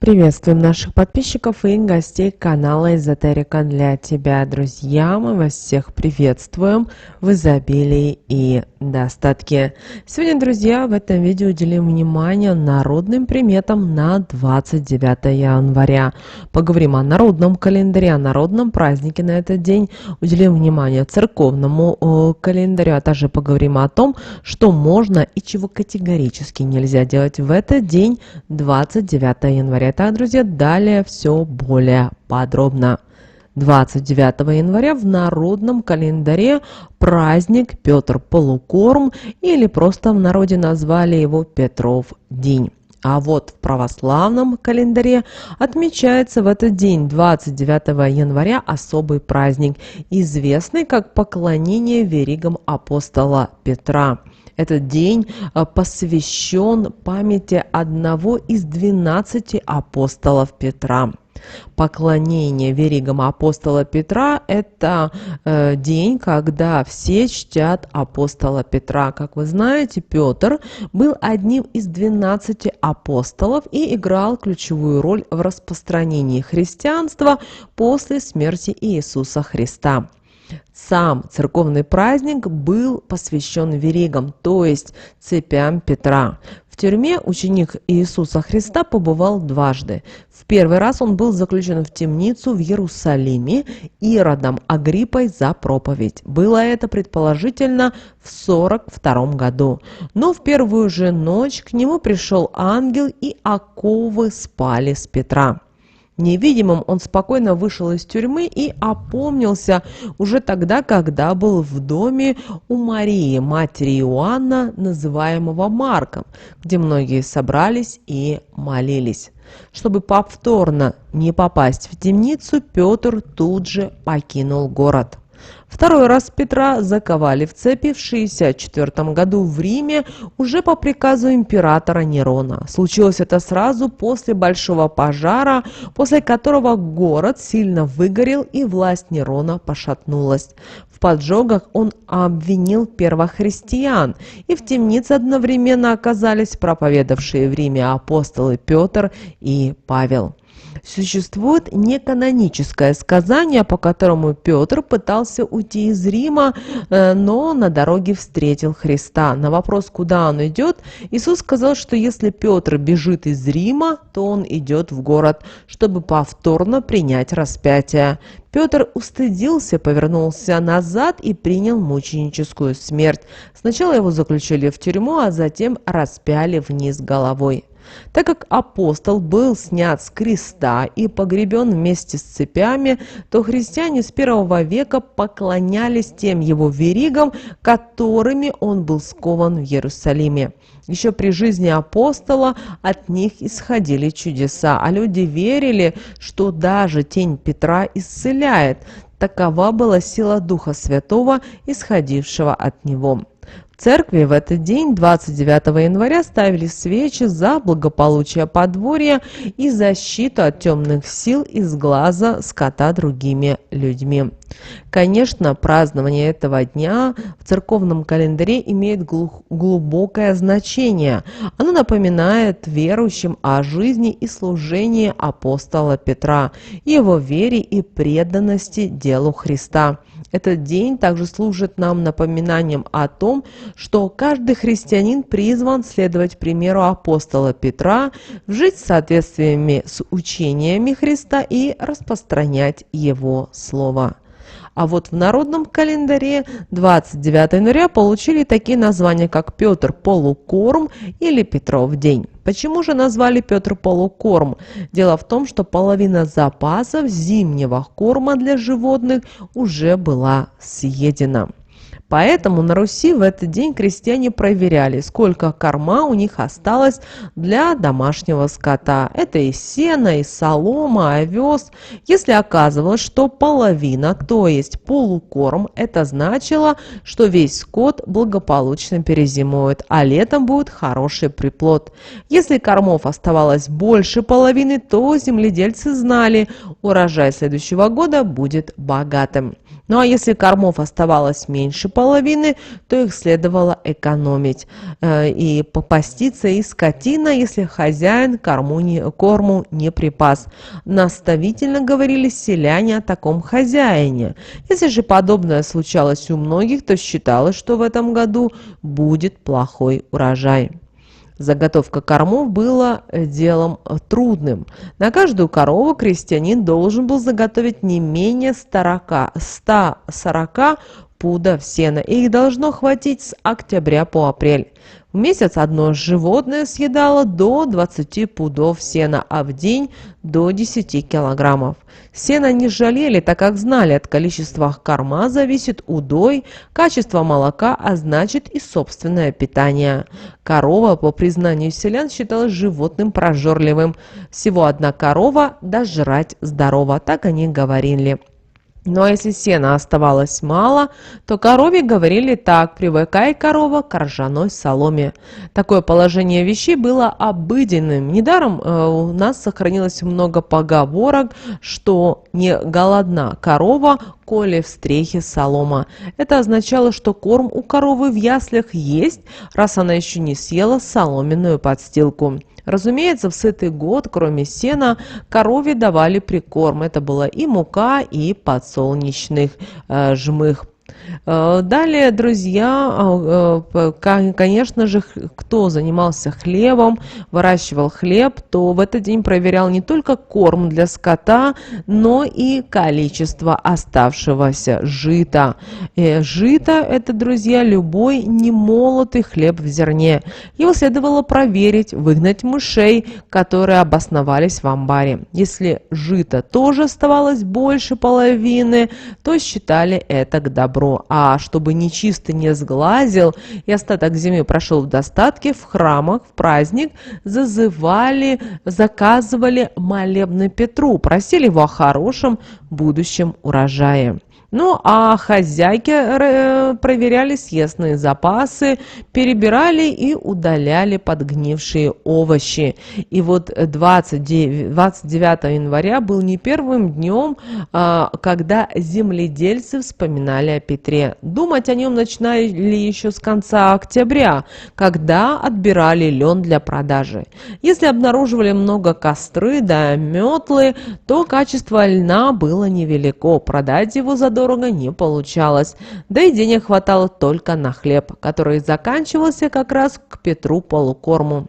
Приветствуем наших подписчиков и гостей канала Эзотерика для тебя, друзья. Мы вас всех приветствуем в изобилии и достатке. Сегодня, друзья, в этом видео уделим внимание народным приметам на 29 января. Поговорим о народном календаре, о народном празднике на этот день. Уделим внимание церковному календарю, а также поговорим о том, что можно и чего категорически нельзя делать в этот день, 29 января. Итак, друзья, далее все более подробно. 29 января в народном календаре праздник Петр Полукорм, или просто в народе назвали его Петров день. А вот в православном календаре отмечается в этот день, 29 января, особый праздник, известный как поклонение веригам апостола Петра. Этот день посвящен памяти одного из 12 апостолов Петра. Поклонение веригам апостола Петра – это день, когда все чтят апостола Петра. Как вы знаете, Петр был одним из 12 апостолов и играл ключевую роль в распространении христианства после смерти Иисуса Христа. Сам церковный праздник был посвящен веригам, то есть цепям Петра. В тюрьме ученик Иисуса Христа побывал дважды. В первый раз он был заключен в темницу в Иерусалиме Иродом Агриппой за проповедь. Было это предположительно в 42 году. Но в первую же ночь к нему пришел ангел, и оковы спали с Петра. Невидимым он спокойно вышел из тюрьмы и опомнился уже тогда, когда был в доме у Марии, матери Иоанна, называемого Марком, где многие собрались и молились. Чтобы повторно не попасть в темницу, Петр тут же покинул город. Второй раз Петра заковали в цепи в 64 году в Риме уже по приказу императора Нерона. Случилось это сразу после большого пожара, после которого город сильно выгорел и власть Нерона пошатнулась. В поджогах он обвинил первохристиан, и в темнице одновременно оказались проповедовавшие в Риме апостолы Петр и Павел. Существует неканоническое сказание, по которому Петр пытался уйти из Рима, но на дороге встретил Христа. На вопрос, куда он идет, Иисус сказал, что если Петр бежит из Рима, то он идет в город, чтобы повторно принять распятие. Петр устыдился, повернулся назад и принял мученическую смерть. Сначала его заключили в тюрьму, а затем распяли вниз головой. Так как апостол был снят с креста и погребен вместе с цепями, то христиане с первого века поклонялись тем его веригам, которыми он был скован в Иерусалиме. Еще при жизни апостола от них исходили чудеса, а люди верили, что даже тень Петра исцеляет. Такова была сила Духа Святого, исходившего от него. В церкви в этот день, 29 января, ставили свечи за благополучие подворья и защиту от темных сил из глаза скота другими людьми. Конечно, празднование этого дня в церковном календаре имеет глубокое значение. Оно напоминает верующим о жизни и служении апостола Петра, его вере и преданности делу Христа. Этот день также служит нам напоминанием о том, что каждый христианин призван следовать примеру апостола Петра, жить в соответствии с учениями Христа и распространять его слово. А вот в народном календаре 29 января получили такие названия, как Петр Полукорм или Петров день. Почему же назвали Петр Полукорм? Дело в том, что половина запасов зимнего корма для животных уже была съедена. Поэтому на Руси в этот день крестьяне проверяли, сколько корма у них осталось для домашнего скота. Это и сено, и солома, овес. Если оказывалось, что половина, то есть полукорм, это значило, что весь скот благополучно перезимует, а летом будет хороший приплод. Если кормов оставалось больше половины, то земледельцы знали, урожай следующего года будет богатым. Ну а если кормов оставалось меньше половины, то их следовало экономить и попаститься и скотина, если хозяин корму не припас. Наставительно говорили селяне о таком хозяине. Если же подобное случалось у многих, то считалось, что в этом году будет плохой урожай. Заготовка кормов была делом трудным. На каждую корову крестьянин должен был заготовить не менее 140 пудов сена, и их должно хватить с октября по апрель. В месяц одно животное съедало до 20 пудов сена, а в день до 10 килограммов. Сена не жалели, так как знали, от количества корма зависит удой, качество молока, а значит и собственное питание. Корова, по признанию селян, считалась животным прожорливым. Всего одна корова, да жрать здорово, так они говорили. Но если сена оставалось мало, то корове говорили так: «Привыкай, корова, к ржаной соломе». Такое положение вещей было обыденным. Недаром у нас сохранилось много поговорок, что не голодна корова, коли в стрехе солома. Это означало, что корм у коровы в яслях есть, раз она еще не съела соломенную подстилку. Разумеется, в сытый год, кроме сена, корове давали прикорм. Это была и мука, и подсолнечных жмых. Далее, друзья, конечно же, кто занимался хлебом, выращивал хлеб, то в этот день проверял не только корм для скота, но и количество оставшегося жита. Жито – это, друзья, любой немолотый хлеб в зерне. Его следовало проверить, выгнать мышей, которые обосновались в амбаре. Если жито тоже оставалось больше половины, то считали это к добру. А чтобы нечистый не сглазил и остаток зимы прошел в достатке, в храмах в праздник заказывали молебны Петру, просили его о хорошем будущем урожае. Ну, а хозяйки проверяли съестные запасы, перебирали и удаляли подгнившие овощи. И вот 29 января был не первым днем, когда земледельцы вспоминали о Петре. Думать о нем начинали еще с конца октября, когда отбирали лен для продажи. Если обнаруживали много костры да метлы, то качество льна было невелико, продать его задорого не получалось, да и денег хватало только на хлеб, который заканчивался как раз к Петру полукорму.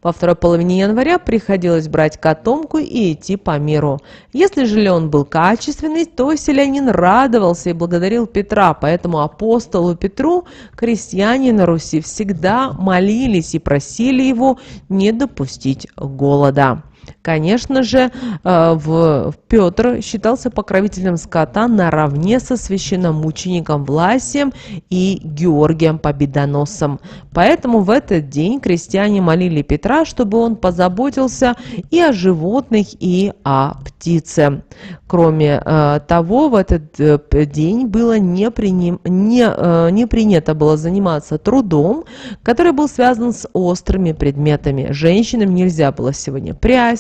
Во второй половине января приходилось брать котомку и идти по миру. Если же лен был качественный, то селянин радовался и благодарил Петра, поэтому апостолу Петру крестьяне на Руси всегда молились и просили его не допустить голода. Конечно же, Петр считался покровителем скота наравне со священномучеником Власием и Георгием Победоносцем. Поэтому в этот день крестьяне молили Петра, чтобы он позаботился и о животных, и о птице. Кроме того, в этот день было не принято было заниматься трудом, который был связан с острыми предметами. Женщинам нельзя было сегодня прясть,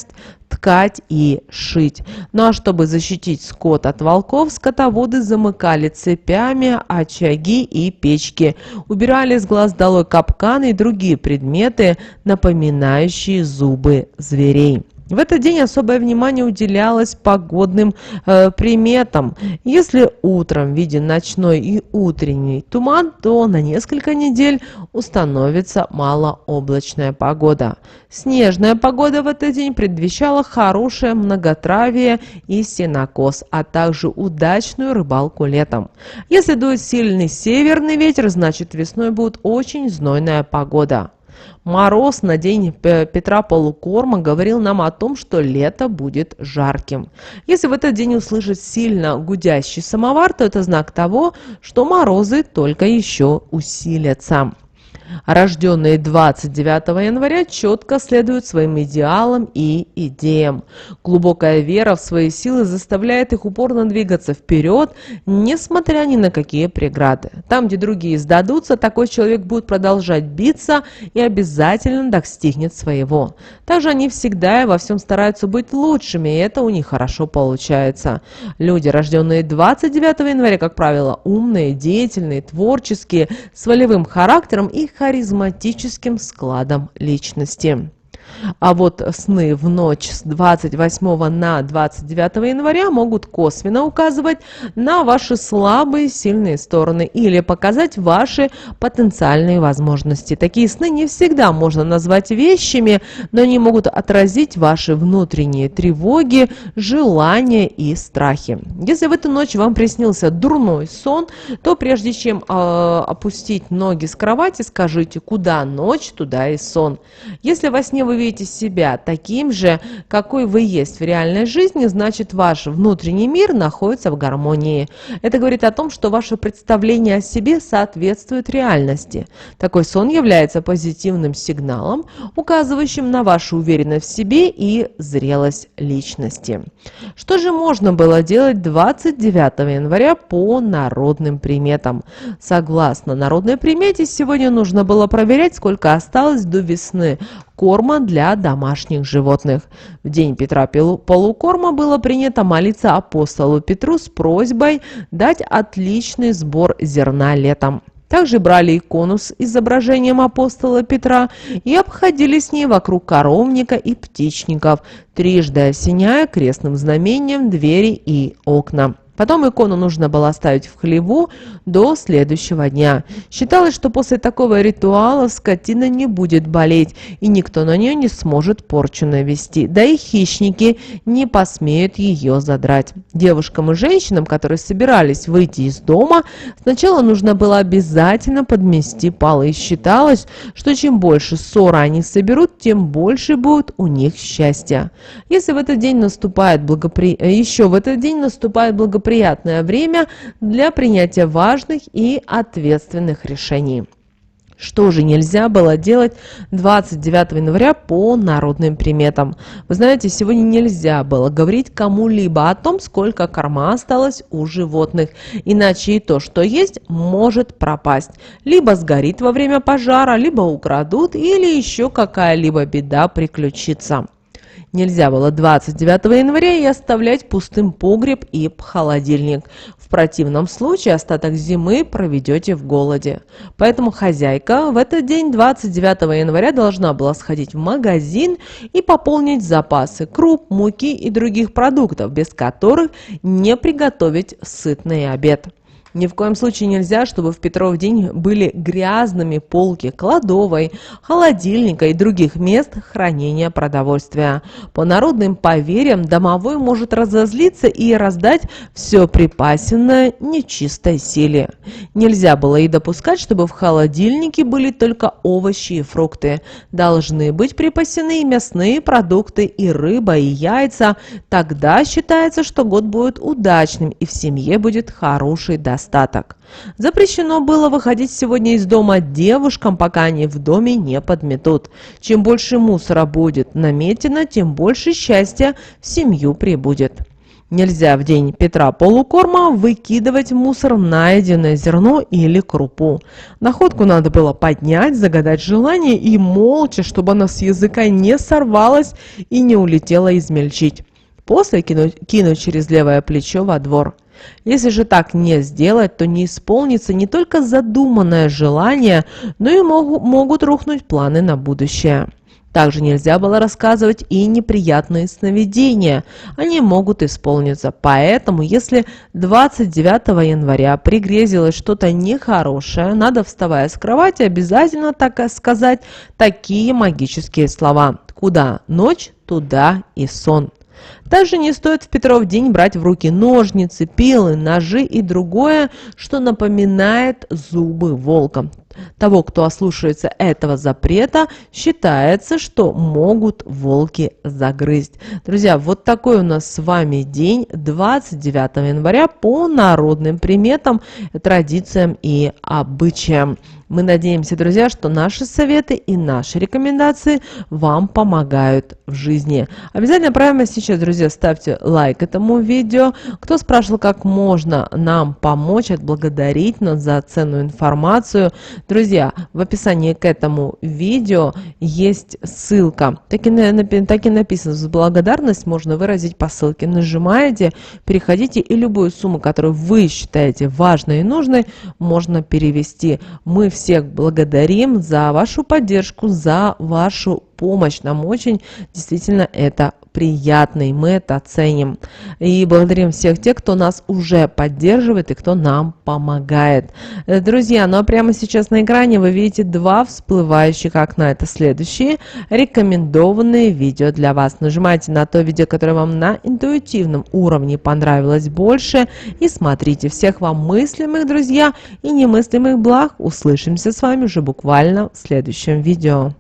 ткать и шить. Ну а чтобы защитить скот от волков, скотоводы замыкали цепями очаги и печки, убирали с глаз долой капканы и другие предметы, напоминающие зубы зверей. В этот день особое внимание уделялось погодным приметам. Если утром виден ночной и утренний туман, то на несколько недель установится малооблачная погода. Снежная погода в этот день предвещала хорошее многотравие и сенокос, а также удачную рыбалку летом. Если дует сильный северный ветер, значит весной будет очень знойная погода. Мороз на день Петра Полукорма говорил нам о том, что лето будет жарким. Если в этот день услышать сильно гудящий самовар, то это знак того, что морозы только еще усилятся. Рожденные 29 января четко следуют своим идеалам и идеям. Глубокая вера в свои силы заставляет их упорно двигаться вперед, несмотря ни на какие преграды. Там, где другие сдадутся, такой человек будет продолжать биться и обязательно достигнет своего. Также они всегда и во всем стараются быть лучшими, и это у них хорошо получается. Люди, рожденные 29 января, как правило, умные, деятельные, творческие, с волевым характером и харизматическим складом личности. А вот сны в ночь с 28 на 29 января могут косвенно указывать на ваши слабые и сильные стороны или показать ваши потенциальные возможности. Такие сны не всегда можно назвать вещами, но они могут отразить ваши внутренние тревоги, желания и страхи. Если в эту ночь вам приснился дурной сон, то прежде чем опустить ноги с кровати, скажите: куда ночь, туда и сон. Если во сне вы видите себя таким же, какой вы есть в реальной жизни, значит, ваш внутренний мир находится в гармонии. Это говорит о том, что ваше представление о себе соответствует реальности. Такой сон является позитивным сигналом, указывающим на вашу уверенность в себе и зрелость личности. Что же можно было делать 29 января по народным приметам? Согласно народной примете, сегодня нужно было проверять, сколько осталось до весны корма для домашних животных. В день Петра Полукорма было принято молиться апостолу Петру с просьбой дать отличный сбор зерна летом. Также брали икону с изображением апостола Петра и обходили с ней вокруг коровника и птичников, трижды осеняя крестным знамением двери и окна. Потом икону нужно было оставить в хлеву до следующего дня. Считалось, что после такого ритуала скотина не будет болеть, и никто на нее не сможет порчу навести. Да и хищники не посмеют ее задрать. Девушкам и женщинам, которые собирались выйти из дома, сначала нужно было обязательно подмести полы. Считалось, что чем больше ссора они соберут, тем больше будет у них счастья. Если в этот день наступает благоприятное время для принятия важных и ответственных решений. Что же нельзя было делать 29 января по народным приметам? Вы знаете, сегодня нельзя было говорить кому-либо о том, сколько корма осталось у животных, иначе и то, что есть, может пропасть. Либо сгорит во время пожара, либо украдут, или еще какая-либо беда приключится. Нельзя было 29 января и оставлять пустым погреб и холодильник. В противном случае остаток зимы проведете в голоде. Поэтому хозяйка в этот день, 29 января, должна была сходить в магазин и пополнить запасы круп, муки и других продуктов, без которых не приготовить сытный обед. Ни в коем случае нельзя, чтобы в Петров день были грязными полки кладовой, холодильника и других мест хранения продовольствия. По народным поверьям, домовой может разозлиться и раздать все припасенное нечистой силе. Нельзя было и допускать, чтобы в холодильнике были только овощи и фрукты. Должны быть припасены и мясные продукты, и рыба, и яйца. Тогда считается, что год будет удачным и в семье будет хороший достаток. Запрещено было выходить сегодня из дома девушкам, пока они в доме не подметут. Чем больше мусора будет наметено, тем больше счастья в семью прибудет. Нельзя в день Петра Полукорма выкидывать в мусор найденное зерно или крупу. Находку надо было поднять, загадать желание и молча, чтобы она с языка не сорвалась и не улетела измельчить. После кинуть через левое плечо во двор. Если же так не сделать, то не исполнится не только задуманное желание, но и могут рухнуть планы на будущее. Также нельзя было рассказывать и неприятные сновидения, они могут исполниться. Поэтому, если 29 января пригрезилось что-то нехорошее, надо, вставая с кровати, обязательно сказать такие магические слова: «Куда ночь, туда и сон». Также не стоит в Петров день брать в руки ножницы, пилы, ножи и другое, что напоминает зубы волка. Того, кто ослушается этого запрета, считается, что могут волки загрызть. Друзья, вот такой у нас с вами день 29 января по народным приметам, традициям и обычаям. Мы надеемся, друзья, что наши советы и наши рекомендации вам помогают в жизни. Обязательно прямо сейчас, друзья, ставьте лайк этому видео. Кто спрашивал, как можно нам помочь, отблагодарить нас за ценную информацию. Друзья, в описании к этому видео есть ссылка. Так и написано, благодарность можно выразить по ссылке. Нажимаете, переходите, и любую сумму, которую вы считаете важной и нужной, можно перевести. Мы всех благодарим за вашу поддержку, за вашу помощь. Нам очень действительно это приятно, и мы это ценим. И благодарим всех тех, кто нас уже поддерживает и кто нам помогает. Друзья, ну а прямо сейчас на экране вы видите два всплывающих окна. Это следующие рекомендованные видео для вас. Нажимайте на то видео, которое вам на интуитивном уровне понравилось больше, и смотрите. Всех вам мыслимых, друзья, и немыслимых благ. Услышимся с вами уже буквально в следующем видео.